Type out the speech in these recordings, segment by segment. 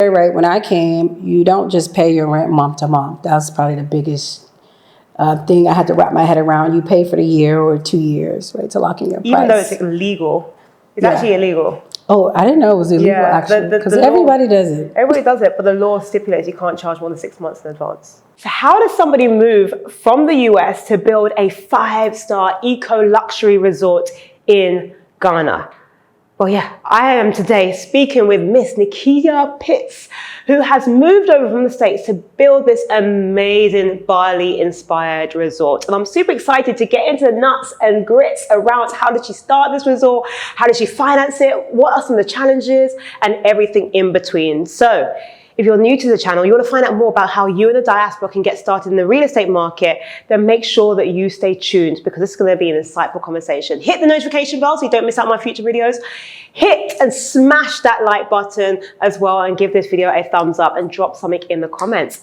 right, when I came, you don't just pay your rent month to month. That's probably the biggest thing I had to wrap my head around. You pay for the year or 2 years, right, to lock in your price. Even though it's illegal. It's actually illegal. Oh, I didn't know it was illegal, actually, because everybody does it. Everybody does it, but the law stipulates you can't charge more than 6 months in advance. So how does somebody move from the US to build a 5-star eco-luxury resort in Ghana? Well, yeah, I am today speaking with Miss Nakyia Pitts, who has moved over from the States to build this amazing Bali-inspired resort. And I'm super excited to get into the nuts and grits around how did she start this resort, how did she finance it, what are some of the challenges, and everything in between. So, if you're new to the channel, you want to find out more about how you and the diaspora can get started in the real estate market, then make sure that you stay tuned because this is going to be an insightful conversation. Hit the notification bell so you don't miss out on my future videos. Hit and smash that like button as well and give this video a thumbs up and drop something in the comments.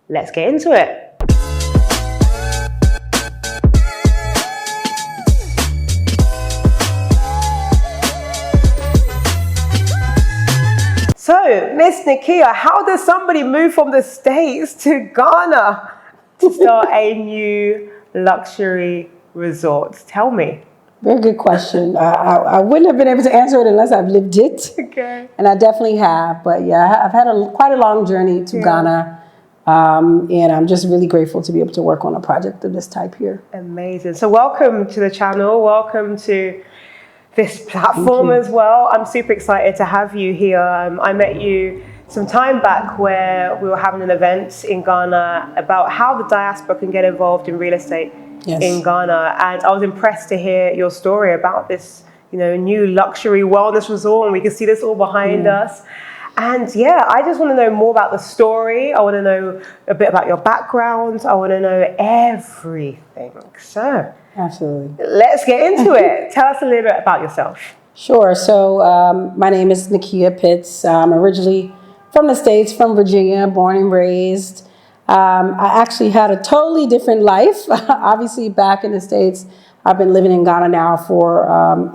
Let's get into it. So, Miss Nakyia, how does somebody move from the States to Ghana to start a new luxury resort? Tell me. Very good question. I wouldn't have been able to answer it unless I've lived it. Okay. And I definitely have. But yeah, I've had quite a long journey to Ghana. And I'm just really grateful to be able to work on a project of this type here. Amazing. So welcome to the channel. Welcome to this platform as well. I'm super excited to have you here. I met you some time back where we were having an event in Ghana about how the diaspora can get involved in real estate in Ghana. And I was impressed to hear your story about this, new luxury wellness resort. And we can see this all behind us. And yeah, I just want to know more about the story. I want to know a bit about your background. I want to know everything. So absolutely, let's get into it. Tell us a little bit about yourself. Sure. So my name is Nakyia Pitts. I'm originally from the States, from Virginia, born and raised. I actually had a totally different life. Obviously, back in the States, I've been living in Ghana now for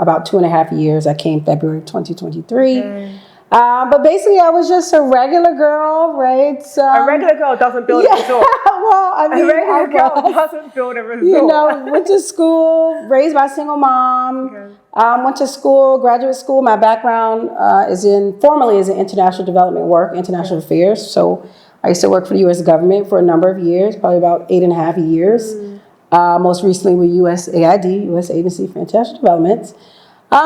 about 2.5 years. I came February 2023. But basically, I was just a regular girl, right? A regular girl doesn't build a resort. Well, I mean, a regular girl doesn't build a resort. Went to school, raised by a single mom, went to school, graduate school. My background formally is in international development work, international affairs. So I used to work for the U.S. government for a number of years, probably about 8.5 years. Most recently with USAID, U.S. Agency for International Development.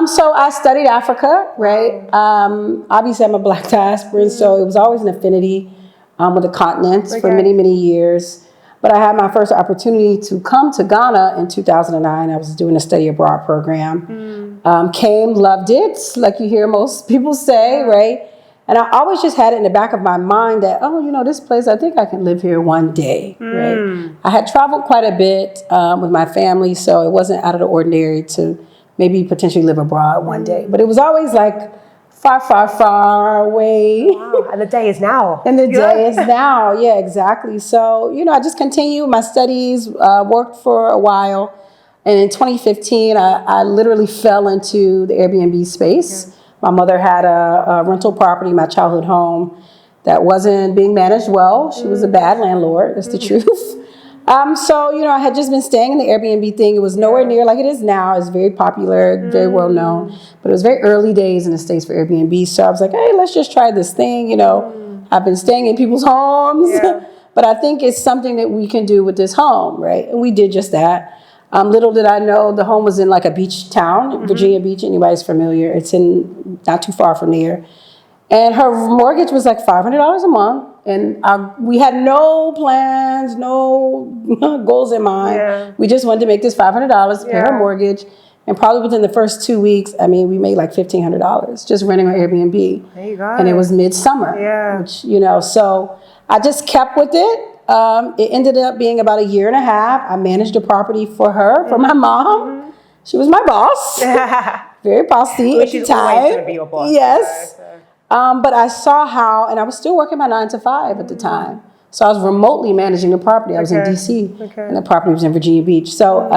So I studied Africa, right? Obviously, I'm a Black diasporan, so it was always an affinity with the continent for many, many years. But I had my first opportunity to come to Ghana in 2009. I was doing a study abroad program. Came, loved it, like you hear most people say, right? And I always just had it in the back of my mind that, this place, I think I can live here one day, right? I had traveled quite a bit with my family, so it wasn't out of the ordinary to maybe potentially live abroad one day. But it was always like far, far, far away. Wow. And the day is now. And the day is now. Yeah, exactly. So, I just continued my studies, worked for a while. And in 2015, I literally fell into the Airbnb space. My mother had a rental property, my childhood home, that wasn't being managed well. She was a bad landlord. That's the truth. So, I had just been staying in the Airbnb thing. It was nowhere near like it is now. It's very popular, very well known. But it was very early days in the States for Airbnb. So I was like, hey, let's just try this thing. I've been staying in people's homes. But I think it's something that we can do with this home, right? And we did just that. Little did I know the home was in like a beach town, Virginia Beach. Anybody's familiar. It's in not too far from there. And her mortgage was like $500 a month. And we had no plans, no goals in mind. We just wanted to make this $500 to pay her mortgage. And probably within the first 2 weeks, we made like $1,500 just renting on Airbnb. There you go. And it was midsummer, which, so I just kept with it. It ended up being about 1.5 years. I managed a property for her, for my mom. She was my boss. Very bossy at the time. She's always going to be your boss. Yes. But I saw how, and I was still working my 9 to 5 at the time. So I was remotely managing the property. I was in DC, and the property was in Virginia Beach. So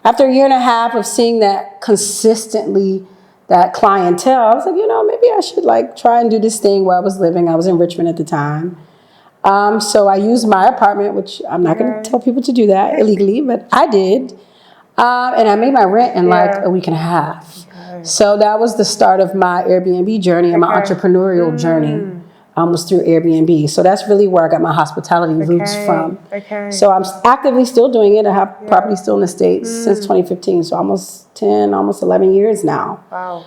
after 1.5 years of seeing that consistently, that clientele. I was like, maybe I should like try and do this thing where I was living. I was in Richmond at the time. So I used my apartment, which I'm not going to tell people to do that illegally, but I did. And I made my rent in like a week and a half. So that was the start of my Airbnb journey and my entrepreneurial journey. Was through Airbnb. So that's really where I got my hospitality roots from. So I'm actively still doing it. I have property still in the States since 2015. So almost 10, almost 11 years now. Wow.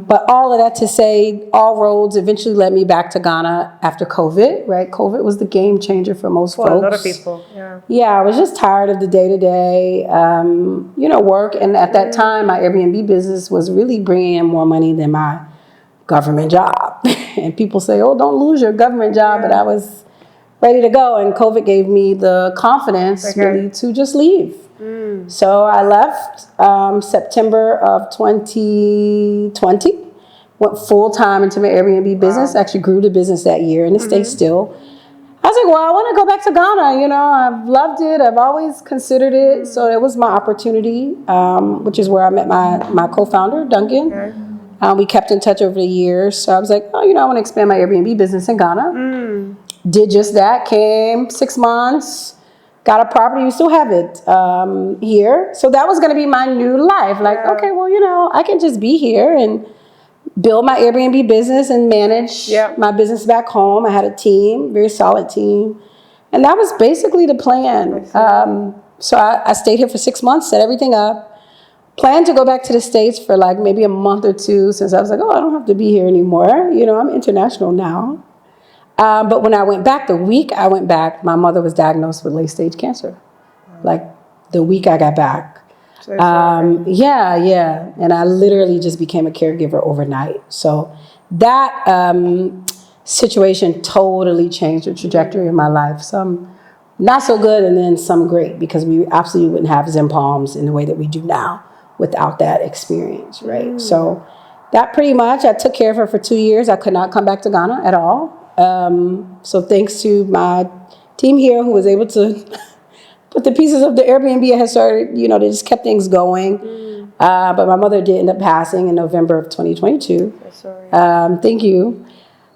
But all of that to say, all roads eventually led me back to Ghana after COVID, right? COVID was the game changer for most folks. A lot of people, Yeah, I was just tired of the day-to-day, work. And at that time, my Airbnb business was really bringing in more money than my government job. And people say, oh, don't lose your government job. But I was ready to go. And COVID gave me the confidence really to just leave. So I left September of 2020, went full-time into my Airbnb business, actually grew the business that year in the States still. I was like, well, I want to go back to Ghana. I've loved it. I've always considered it. So it was my opportunity, which is where I met my co-founder, Duncan. We kept in touch over the years. So I was like, I want to expand my Airbnb business in Ghana. Did just that, came 6 months, got a property. We still have it here. So that was going to be my new life. Like, okay, well, I can just be here and build my Airbnb business and manage my business back home. I had a team, very solid team. And that was basically the plan. So I stayed here for 6 months, set everything up. Planned to go back to the States for like maybe a month or two since I was like, I don't have to be here anymore. I'm international now. But when I went back, the week I went back, my mother was diagnosed with late stage cancer. Like the week I got back. So sorry. Yeah. And I literally just became a caregiver overnight. So that situation totally changed the trajectory of my life. Some not so good and then some great, because we absolutely wouldn't have Zen Palms in the way that we do now without that experience, right? So that pretty much, I took care of her for 2 years. I could not come back to Ghana at all. So thanks to my team here who was able to put the pieces of the Airbnb I had started, they just kept things going. But my mother did end up passing in November of 2022. Sorry. Thank you.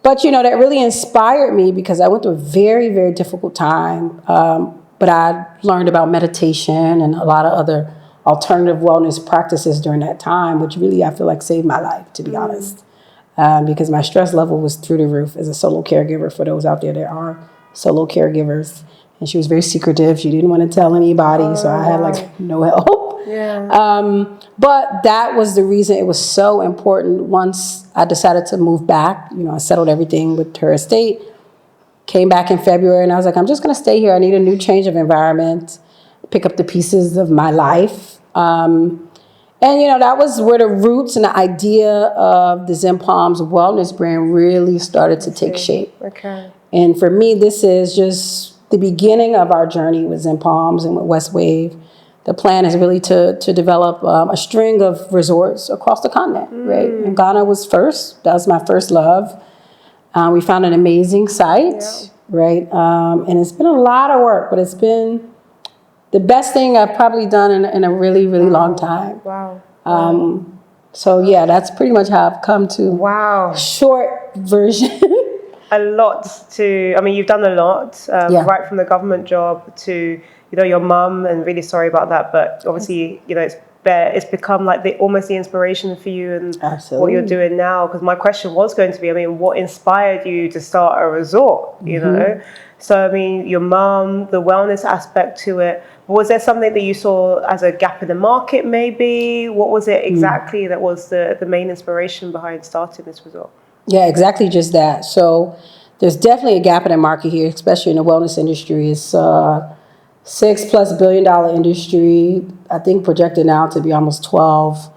But, that really inspired me because I went through a very, very difficult time. But I learned about meditation and a lot of other alternative wellness practices during that time, which really I feel like saved my life, to be honest. Because my stress level was through the roof as a solo caregiver. For those out there are solo caregivers. And she was very secretive. She didn't want to tell anybody. So I had like no help. But that was the reason it was so important. Once I decided to move back, I settled everything with her estate, came back in February, and I was like, I'm just going to stay here. I need a new change of environment, pick up the pieces of my life. And, that was where the roots and the idea of the Zen Palms wellness brand really started to take shape. And for me, this is just the beginning of our journey with Zen Palms and with West Wave. The plan is really to develop a string of resorts across the continent, right? And Ghana was first. That was my first love. We found an amazing site, right? And it's been a lot of work, but it's been the best thing I've probably done in a really, really long time. So yeah, that's pretty much how I've come to short version. A lot you've done a lot, right from the government job to, your mum, and really sorry about that. But obviously, it's become like almost the inspiration for you and what you're doing now. Because my question was going to be, what inspired you to start a resort, So, your mum, the wellness aspect to it. Was there something that you saw as a gap in the market, maybe? What was it exactly that was the main inspiration behind starting this resort? Yeah, exactly just that. So there's definitely a gap in the market here, especially in the wellness industry. It's a $6+ billion industry, I think projected now to be almost 12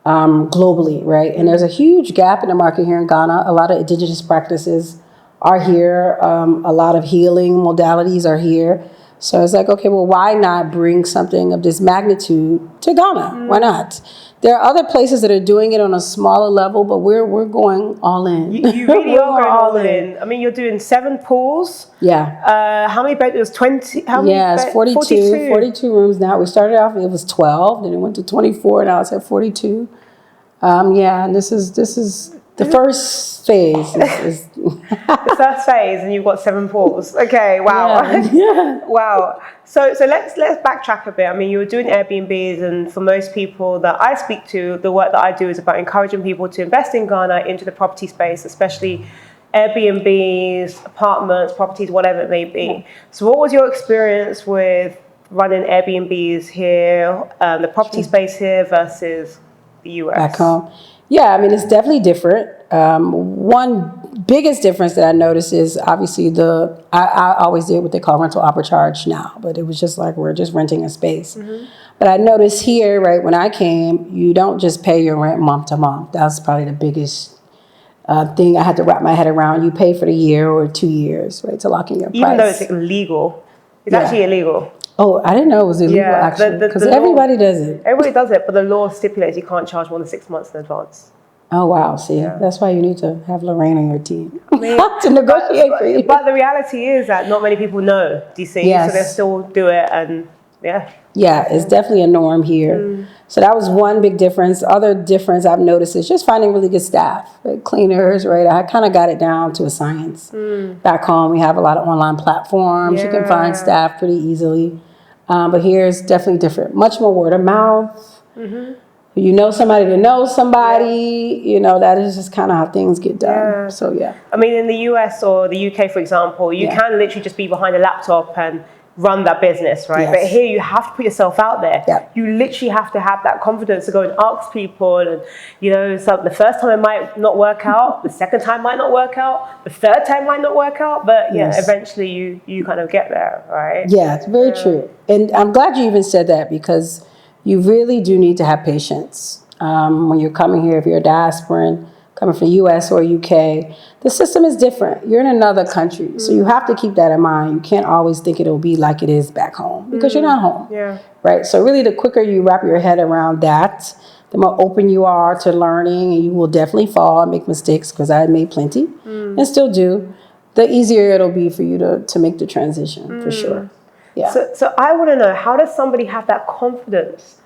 globally, right? And there's a huge gap in the market here in Ghana. A lot of indigenous practices are here. A lot of healing modalities are here. So it's like, okay, well, why not bring something of this magnitude to Ghana? Why not? There are other places that are doing it on a smaller level, but we're going all in. You really are going all in. You're doing 7 pools. Yeah. How many beds? It was 20. How many? Yeah, it's 42 rooms now. We started off, it was 12, then it went to 24, now it's at 42. Yeah, and this is the first phase. The first phase, and you've got 7 pools. Okay, wow. Yeah. Wow. So let's backtrack a bit. I mean, you were doing Airbnbs, and for most people that I speak to, the work that I do is about encouraging people to invest in Ghana into the property space, especially Airbnbs, apartments, properties, whatever it may be. Yeah. So what was your experience with running Airbnbs here, the property space here versus the US? Back home? Yeah, I mean, it's definitely different. One biggest difference that I noticed is obviously I always did what they call rental arbitrage now, but it was just like we're just renting a space. Mm-hmm. But I noticed here, right, when I came, you don't just pay your rent month to month. That's probably the biggest thing I had to wrap my head around. You pay for the year or 2 years, right, to lock in your price. Even though it's illegal. It's actually illegal. Oh, I didn't know it was illegal, actually, because everybody does it. Everybody does it, but the law stipulates you can't charge more than 6 months in advance. Oh, wow. See, that's why you need to have Lorraine on your team to negotiate for you. But the reality is that not many people know, do you see? Yes. So they still do it, and Yeah, it's definitely a norm here. So that was one big difference. Other difference I've noticed is just finding really good staff, right? Cleaners, right? I kind of got it down to a science. Back home, we have a lot of online platforms. You can find staff pretty easily. But here it's definitely different. Much more word of mouth. You know somebody to know somebody. You know, that is just kind of how things get done. So, I mean, in the US or the UK, for example, you can literally just be behind a laptop and run that business, right? But here you have to put yourself out there. You literally have to have that confidence to go and ask people, and you know, so the first time it might not work out, the second time might not work out, the third time might not work out, but eventually you kind of get there, right? Yeah, it's very true. And I'm glad you even said that, because you really do need to have patience when you're coming here. If you're a diasporan coming from the US or UK, the system is different. You're in another country, so you have to keep that in mind. You can't always think it'll be like it is back home, because you're not home. Right? So really, the quicker you wrap your head around that, the more open you are to learning, and you will definitely fall and make mistakes, because I made plenty and still do, the easier it'll be for you to make the transition, for sure. Yeah. So I want to know, how does somebody have that confidence?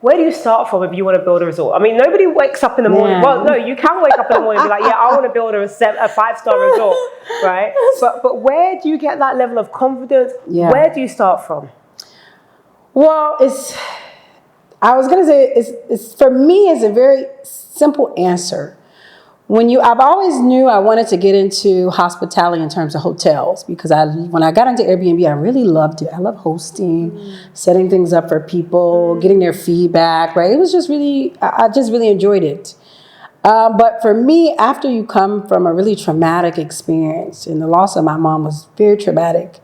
Where do you start from if you want to build a resort? I mean, nobody wakes up in the morning. Well, no, you can wake up in the morning and be like, yeah, I want to build a 5-star resort, right? But where do you get that level of confidence? Where do you start from? Well, I was going to say, it's for me, it's a very simple answer. I've always knew I wanted to get into hospitality in terms of hotels, because when I got into Airbnb, I really loved it. I love hosting, setting things up for people, getting their feedback, right? It was just I just really enjoyed it. But for me, after you come from a really traumatic experience, and the loss of my mom was very traumatic,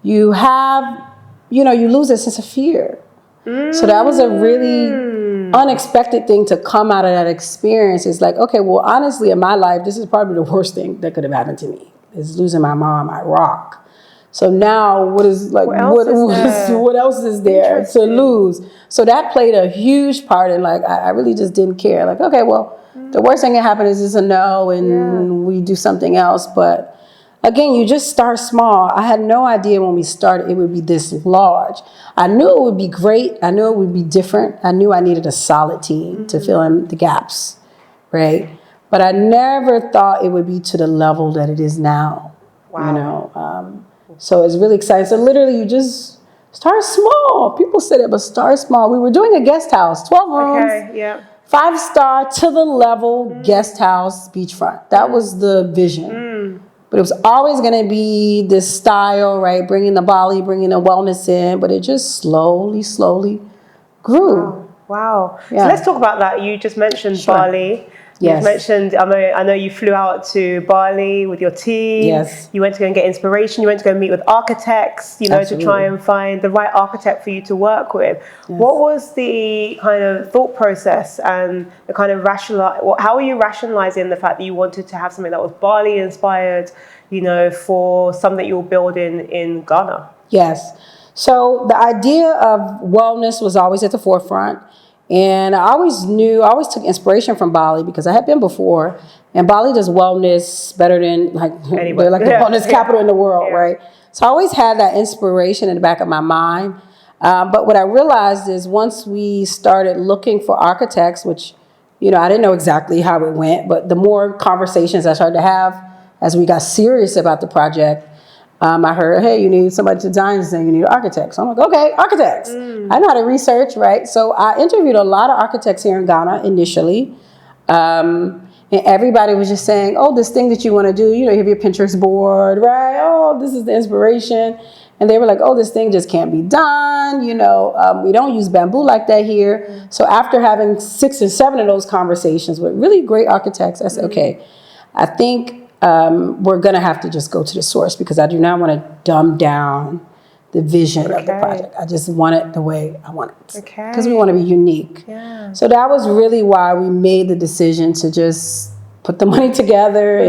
you lose a sense of fear. So that was a really unexpected thing to come out of that experience. It's like, okay, well, honestly, in my life, this is probably the worst thing that could have happened to me, is losing my mom at rock. So now what else is there to lose? So that played a huge part in, like, I really just didn't care. Like, okay, well, the worst thing that happened is a no, and we do something else. But again, you just start small. I had no idea when we started it would be this large. I knew it would be great. I knew it would be different. I knew I needed a solid team to fill in the gaps, right? But I never thought it would be to the level that it is now. Wow. You know, so it's really exciting. So literally, you just start small. People said it, but start small. We were doing a guest house, 12 rooms, 5-star to the level guest house, beachfront. That was the vision. But it was always going to be this style, right? Bringing the Bali, bringing the wellness in, but it just slowly grew. Wow. So let's talk about that. You just mentioned Bali. You mentioned, I know you flew out to Bali with your team. Yes. You went to go and get inspiration. You went to go and meet with architects, to try and find the right architect for you to work with. Yes. What was the kind of thought process and the kind of how are you rationalizing the fact that you wanted to have something that was Bali-inspired, for something you were building in Ghana? Yes. So the idea of wellness was always at the forefront. And I always took inspiration from Bali, because I had been before, and Bali does wellness better than they're like the wellness capital in the world, right? So I always had that inspiration in the back of my mind. But what I realized is, once we started looking for architects, which You know, I didn't know exactly how it went, but the more conversations I started to have as we got serious about the project, I heard, hey, you need somebody to design this thing, you need architects. So I'm like, okay, architects. I know how to research, right? So I interviewed a lot of architects here in Ghana initially. And everybody was just saying, oh, this thing that you want to do, you know, you have your Pinterest board, right? Oh, this is the inspiration. And they were like, oh, this thing just can't be done. You know, we don't use bamboo like that here. So after having 6 or 7 of those conversations with really great architects, I said, okay, I think we're going to have to just go to the source, because I do not want to dumb down the vision of the project. I just want it the way I want it. Okay. Because we want to be unique. Yeah. So that was really why we made the decision to just put the money together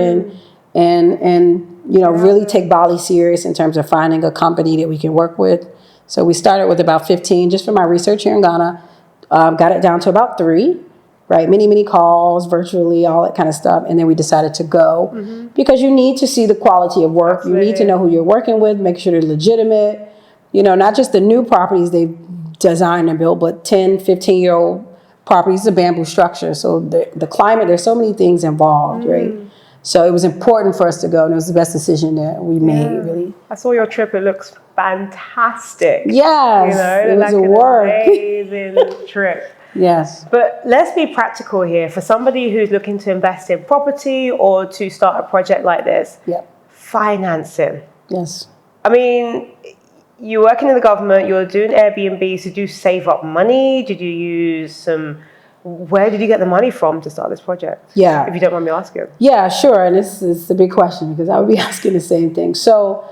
and you know, really take Bali serious in terms of finding a company that we can work with. So we started with about 15 just for my research here in Ghana. Got it down to about 3. Right, many absolutely virtually, all that kind of stuff. And then we decided to go because you need to see the quality of work. Absolutely. You need to know who you're working with, make sure they're legitimate. You know, not just the new properties they've designed and built, but 10, 15-year-old properties, a bamboo structure. So the climate, there's so many things involved, right? So it was important for us to go, and it was the best decision that we made, really. I saw your trip. It looks fantastic. Yes, you know, it was like a work. Amazing trip. Yes. But let's be practical here. For somebody who's looking to invest in property or to start a project like this, financing. Yes. I mean, you're working in the government, you're doing Airbnbs. Did you save up money? Did you use some... Where did you get the money from to start this project? Yeah. If you don't mind me asking. Yeah, sure. And this is a big question, because I would be asking the same thing. So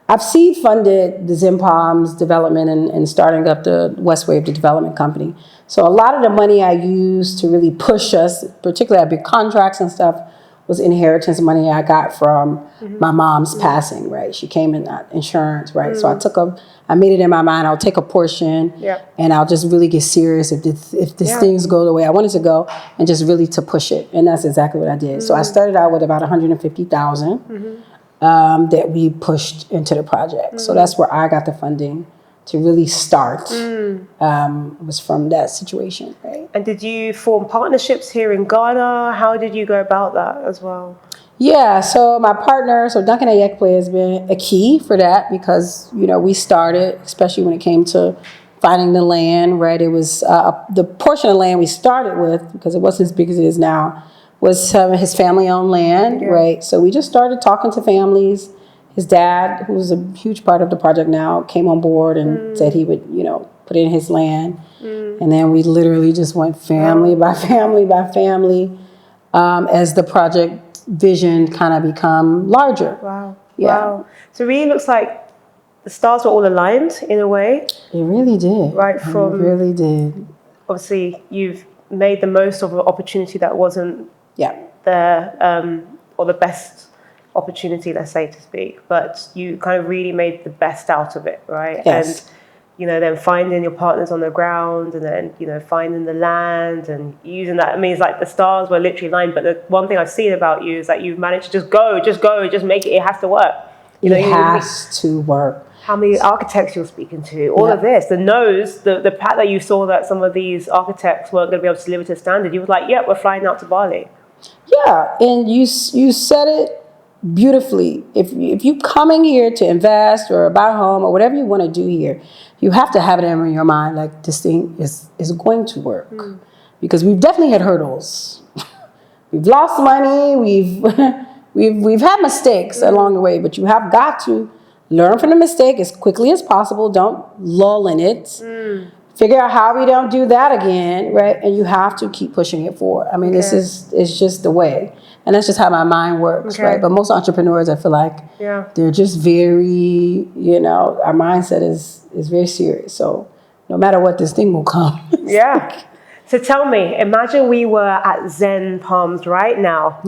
I've seed funded the Zen Palms development and starting up the West Wave, the development company. So a lot of the money I used to really push us, particularly at big contracts and stuff, was inheritance money I got from my mom's passing, right? She came in that insurance, right? So I made it in my mind, I'll take a portion and I'll just really get serious if this things go the way I want it to go, and just really to push it. And that's exactly what I did. So I started out with about 150,000 that we pushed into the project. So that's where I got the funding to really start, was from that situation, right? And did you form partnerships here in Ghana? How did you go about that as well? Yeah, so my partner, so Duncan Ayekwe has been a key for that, because, you know, we started, especially when it came to finding the land, right? It was the portion of land we started with, because it wasn't as big as it is now, was his family-owned land, right? So we just started talking to families. His dad, who's a huge part of the project now, came on board and said he would, you know, put in his land. And then we literally just went family by family by family as the project vision kind of become larger. Wow. Yeah. Wow. So it really looks like the stars were all aligned in a way. It really did. Right from... It really did. Obviously, you've made the most of an opportunity that wasn't there, or the best opportunity, let's say, to speak, but you kind of really made the best out of it, right? Yes. And, you know, then finding your partners on the ground, and then, you know, finding the land and using that. I mean, it's like the stars were literally aligned, but the one thing I've seen about you is that you've managed to just go, just make it. It has to work. You know, it has to work. How many architects you're speaking to, all of this, the fact that you saw that some of these architects weren't going to be able to deliver to standard, you were like, yeah, we're flying out to Bali. Yeah, and you said it beautifully. If you coming here to invest or buy a home or whatever you want to do here, you have to have it in your mind, like, this thing is going to work. Because we've definitely had hurdles. We've lost money, we've had mistakes along the way, but you have got to learn from the mistake as quickly as possible. Don't lull in it. Figure out how we don't do that again, right? And you have to keep pushing it forward. I mean, it's just the way. And that's just how my mind works, right? But most entrepreneurs, I feel like, they're just very, you know, our mindset is very serious. So no matter what, this thing will come. So tell me, imagine we were at Zen Palms right now.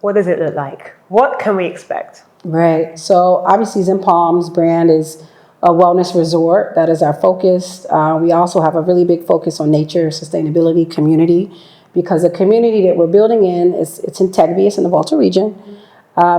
What does it look like? What can we expect? Right. So obviously Zen Palms brand is a wellness resort. That is our focus. We also have a really big focus on nature, sustainability, community, because the community that we're building it's in Tegbe, it's in the Volta region,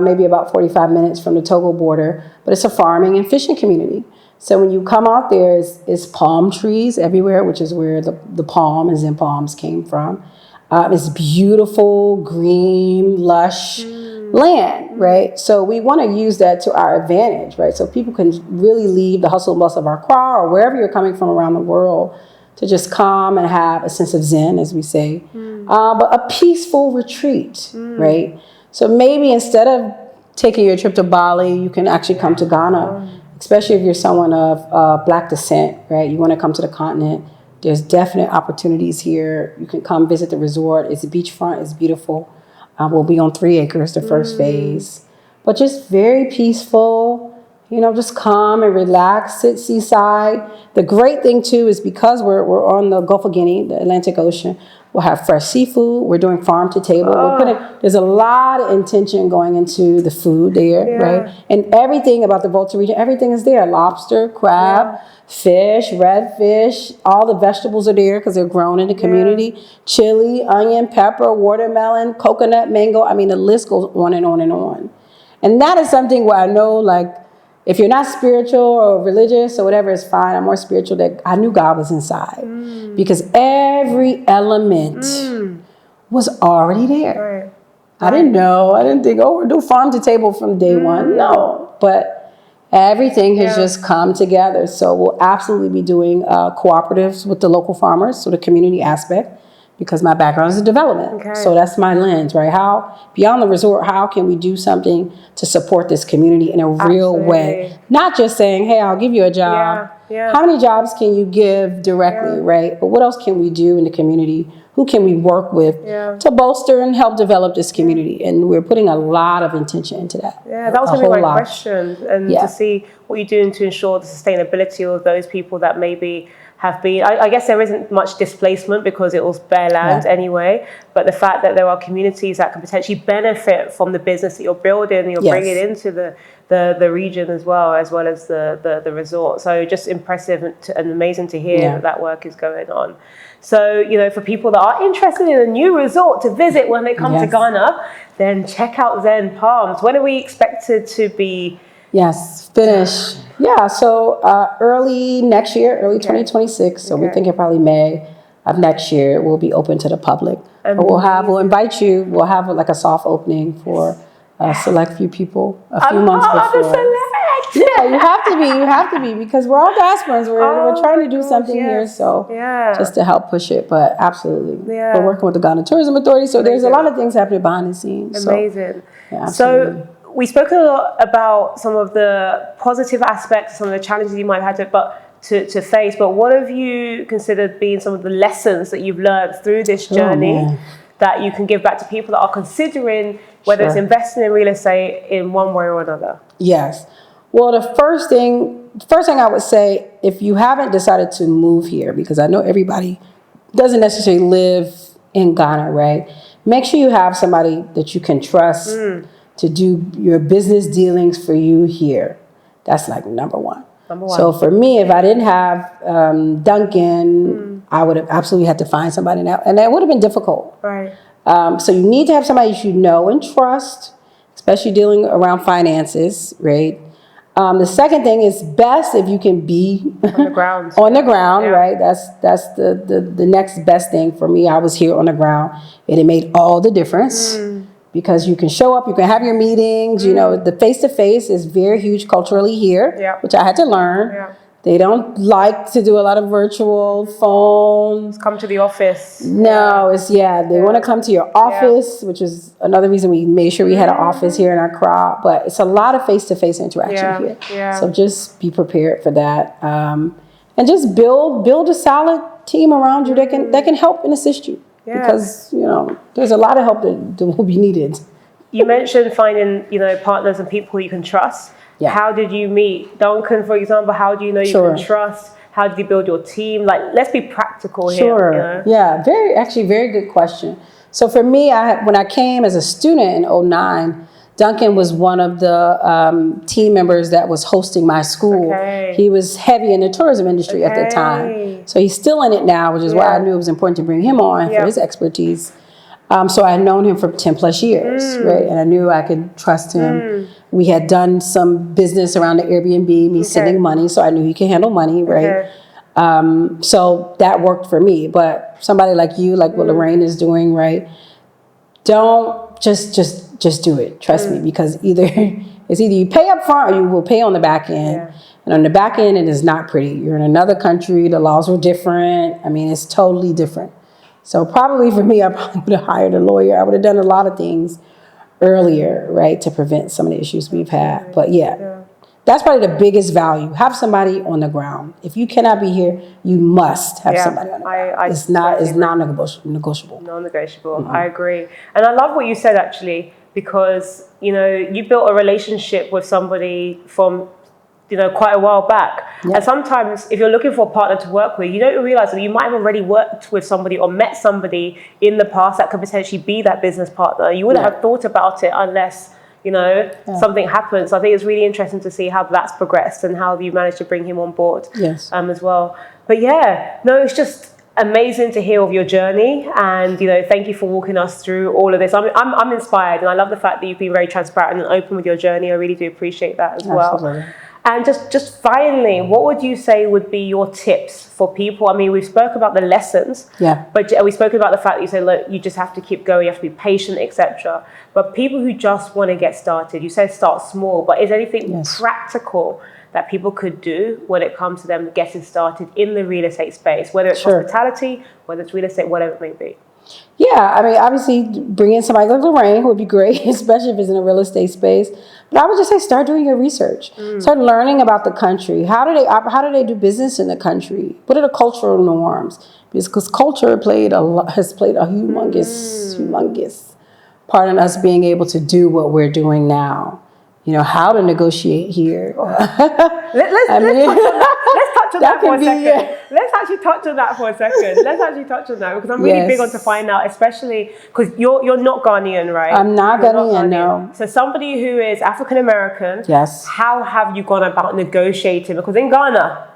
maybe about 45 minutes from the Togo border, but it's a farming and fishing community. So when you come out there, it's palm trees everywhere, which is where the palm and Zen Palms came from. It's beautiful, green, lush land, right? So we want to use that to our advantage, right? So people can really leave the hustle and bustle of our car or wherever you're coming from around the world to just come and have a sense of Zen, as we say, but a peaceful retreat, right? So maybe instead of taking your trip to Bali, you can actually come to Ghana, especially if you're someone of Black descent, right? You want to come to the continent. There's definite opportunities here. You can come visit the resort. It's beachfront. It's beautiful. We'll be on 3 acres, the first phase. But just very peaceful. You know, just come and relax, sit seaside. The great thing, too, is because we're on the Gulf of Guinea, the Atlantic Ocean, we'll have fresh seafood. We're doing farm to table. There's a lot of intention going into the food there, right? And everything about the Volta region, everything is there. Lobster, crab, fish, red fish. All the vegetables are there because they're grown in the community. Chili, onion, pepper, watermelon, coconut, mango. I mean, the list goes on and on and on. And that is something where I know, like, if you're not spiritual or religious or whatever, it's fine. I'm more spiritual. That I knew God was inside because every element was already there. I didn't know. I didn't think, we're doing farm to table from day one. No, but everything has just come together. So we'll absolutely be doing cooperatives with the local farmers, so the community aspect. Because my background is in development. So that's my lens, right? How, beyond the resort, how can we do something to support this community in a real way? Not just saying, hey, I'll give you a job. How many jobs can you give directly, right? But what else can we do in the community? Who can we work with to bolster and help develop this community? And we're putting a lot of intention into that. Yeah, that was going to be my question. And to see what you're doing to ensure the sustainability of those people that maybe have been, I guess there isn't much displacement because it was bare land anyway, but the fact that there are communities that can potentially benefit from the business that you're building, you're bringing into the region as well as the resort. So just impressive and amazing to hear that work is going on. So, you know, for people that are interested in a new resort to visit when they come to Ghana, then check out Zen Palms. When are we expected to be finish. So early next year, early 2026. So we're thinking probably May of next year, we'll be open to the public. We'll invite you. We'll have like a soft opening for a select few people a few months before. Yeah, you have to be because we're all diasporans. We're trying to do something here, so just to help push it. But absolutely, we're working with the Ghana Tourism Authority, so there's a lot of things happening behind the scenes. Amazing. So we spoke a lot about some of the positive aspects, some of the challenges you might have had to face, but what have you considered being some of the lessons that you've learned through this journey that you can give back to people that are considering whether it's investing in real estate in one way or another? Yes. Well, the first thing I would say, if you haven't decided to move here, because I know everybody doesn't necessarily live in Ghana, right? Make sure you have somebody that you can trust to do your business dealings for you here. That's like number one. So for me, if I didn't have Duncan, I would have absolutely had to find somebody now, and that would have been difficult. Right. So you need to have somebody you know and trust, especially dealing around finances, right? The second thing is best if you can be on the ground. Right? That's the next best thing for me. I was here on the ground, and it made all the difference because you can show up, you can have your meetings. You know, the face-to-face is very huge culturally here, which I had to learn. They don't like to do a lot of virtual phones. Come to the office. No, they want to come to your office, which is another reason we made sure we had an office here in our crowd. But it's a lot of face-to-face interaction here. Yeah. So just be prepared for that, and just build a solid team around you that can help and assist you. Yeah. Because there's a lot of help that will be needed. You mentioned finding partners and people you can trust. Yeah. How did you meet Duncan, for example? How do you know you can trust? How did you build your team? Like, let's be practical here. Sure. Yeah, very good question. So for me, when I came as a student in 2009, Duncan was one of the team members that was hosting my school. Okay. He was heavy in the tourism industry at the time. So he's still in it now, which is why I knew it was important to bring him on for his expertise. So I had known him for 10 plus years, right? And I knew I could trust him. We had done some business around the Airbnb, me sending money, so I knew he could handle money, right? So that worked for me. But somebody like you, like what Lorraine is doing, right? Don't just do it. Trust me, because it's either you pay up front or you will pay on the back end. And on the back end, it is not pretty. You're in another country. The laws are different. I mean, it's totally different. So probably for me, I probably would have hired a lawyer. I would have done a lot of things earlier, right, to prevent some of the issues we've had. But that's probably the biggest value. Have somebody on the ground. If you cannot be here, you must have somebody on the ground. It's non-negotiable. Non-negotiable. I agree. And I love what you said, actually, because, you know, you built a relationship with somebody from, you know, quite a while back. And sometimes if you're looking for a partner to work with, you don't realize that you might have already worked with somebody or met somebody in the past that could potentially be that business partner. You wouldn't have thought about it unless, you know, something happens. So I think it's really interesting to see how that's progressed and how you managed to bring him on board as well. But it's just amazing to hear of your journey, and, you know, thank you for walking us through all of this. I'm inspired, and I love the fact that you've been very transparent and open with your journey. I really do appreciate that as well. And just finally, what would you say would be your tips for people? I mean, we've spoken about the lessons, but we spoke about the fact that you say, look, you just have to keep going, you have to be patient, etc. But people who just want to get started, you said start small, but is there anything practical that people could do when it comes to them getting started in the real estate space, whether it's hospitality, whether it's real estate, whatever it may be? Yeah, I mean, obviously, bringing somebody like Lorraine would be great, especially if it's in a real estate space. But I would just say start doing your research. Start learning about the country. How do they do business in the country? What are the cultural norms? Because culture has played a humongous part in us being able to do what we're doing now. You know, how to negotiate here. Let's touch on that for a second. Let's actually touch on that for a second. Because I'm really big on to find out, especially because you're not Ghanaian, right? I'm not Ghanaian, no. So somebody who is African American, how have you gone about negotiating? Because in Ghana,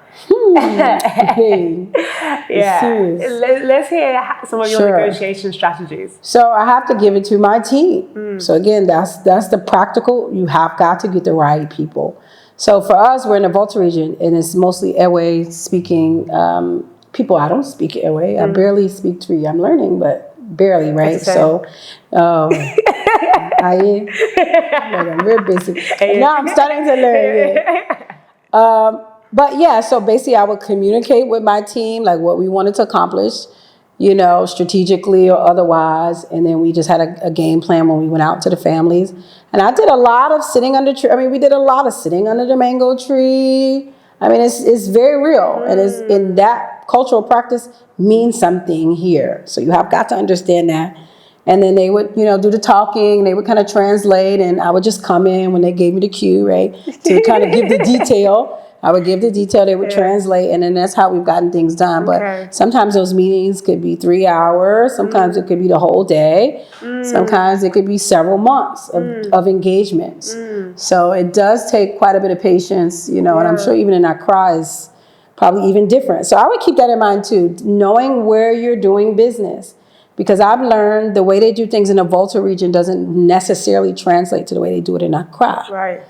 let's hear some of your negotiation strategies. So I have to give it to my team. So again, that's the practical. You have got to get the right people. So for us, we're in the Volta region, and it's mostly airway speaking people. I don't speak airway. I barely speak Twi. I'm learning, but barely, right? So I'm very basic. Now I'm starting to learn. But yeah, so basically I would communicate with my team, like what we wanted to accomplish, you know, strategically or otherwise. And then we just had a game plan when we went out to the families. And I did a lot of sitting under tree. I mean, we did a lot of sitting under the mango tree. I mean, it's very real. And it's in that cultural practice means something here. So you have got to understand that. And then they would, you know, do the talking. They would kind of translate. And I would just come in when they gave me the cue, right, to kind of give the detail. I would give the detail, they would translate, and then that's how we've gotten things done. But sometimes those meetings could be 3 hours. Sometimes it could be the whole day. Sometimes it could be several months of engagements. So it does take quite a bit of patience, you know, and I'm sure even in Accra is probably even different. So I would keep that in mind too, knowing where you're doing business. Because I've learned the way they do things in the Volta region doesn't necessarily translate to the way they do it in Accra. Right.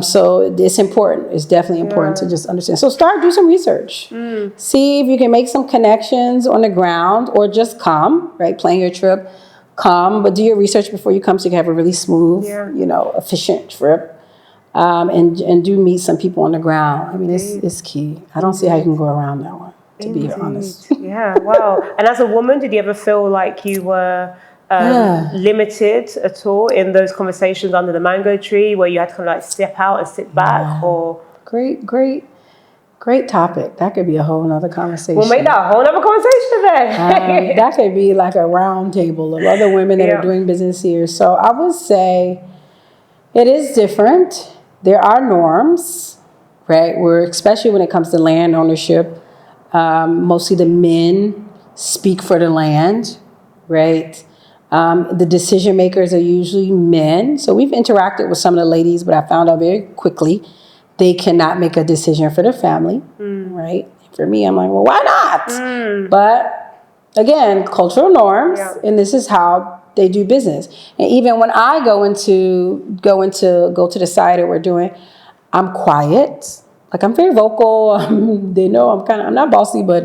So it's important. It's definitely important to just understand. So do some research. See if you can make some connections on the ground, or just come, right? Plan your trip, come, but do your research before you come so you can have a really smooth, you know, efficient trip. And do meet some people on the ground. I mean, it's key. I don't see how you can go around that one, to be honest. Wow. And as a woman, did you ever feel like you were limited at all in those conversations under the mango tree, where you had to kind of like step out and sit back? Or great topic. That could be a whole nother conversation. We'll make that a whole nother conversation then. That could be like a round table of other women that are doing business here. So I would say it is different. There are norms, right? Especially when it comes to land ownership, mostly the men speak for the land, right? The decision makers are usually men. So we've interacted with some of the ladies, but I found out very quickly they cannot make a decision for their family, right? For me, I'm like, well, why not? But again, cultural norms, and this is how they do business. And even when I go to the site that we're doing, I'm quiet. Like, I'm very vocal. They know I'm not bossy, but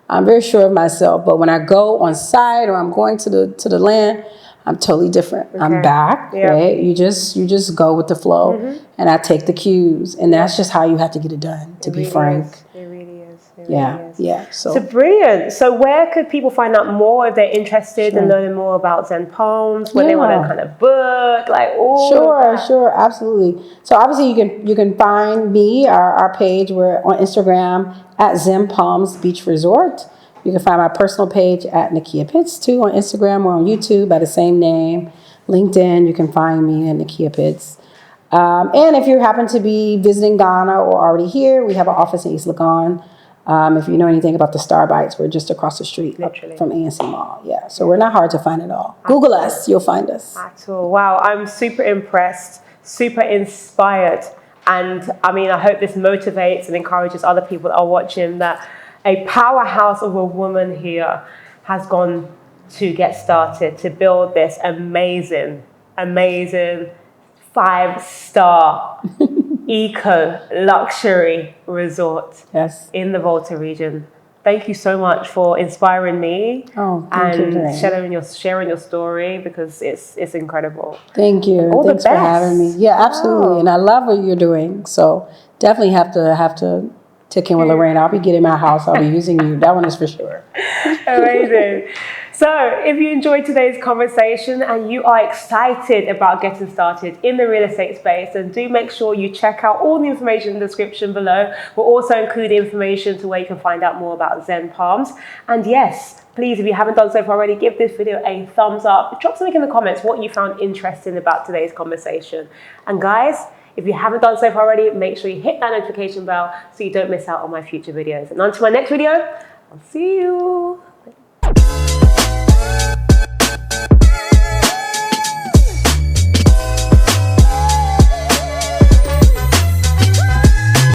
I'm very sure of myself. But when I go on site or I'm going to the land, I'm totally different. Okay. I'm back, right? You just go with the flow, and I take the cues, and that's just how you have to get it done. To be frank, it really is. Yeah. So brilliant. So where could people find out more if they're interested in learning more about Zen Palms? When they want to kind of book, like all. Sure, absolutely. So obviously you can find me, our page. We're on Instagram at Zen Palms Beach Resort. You can find my personal page at Nakyia Pitts too on Instagram. We're on YouTube by the same name. LinkedIn, you can find me at Nakyia Pitts. And if you happen to be visiting Ghana or already here, we have an office in East Legon. If you know anything about the Star Bites, we're just across the street from ANC Mall. Yeah, so we're not hard to find at all. Google us, you'll find us. At all. Wow, I'm super impressed, super inspired. And I mean, I hope this motivates and encourages other people that are watching that a powerhouse of a woman here has gone to get started, to build this amazing 5-star eco luxury resort in the Volta region. Thank you so much for inspiring me and sharing your story, because it's incredible. Thank you. Thanks for having me. Yeah, absolutely. And I love what you're doing. So definitely have to check in with Lorraine. I'll be getting my house. I'll be using you. That one is for sure. Amazing. So if you enjoyed today's conversation and you are excited about getting started in the real estate space, then do make sure you check out all the information in the description below. We'll also include information to where you can find out more about Zen Palms. And yes, please, if you haven't done so far already, give this video a thumbs up. Drop something in the comments what you found interesting about today's conversation. And guys, if you haven't done so far already, make sure you hit that notification bell so you don't miss out on my future videos. And until my next video, I'll see you.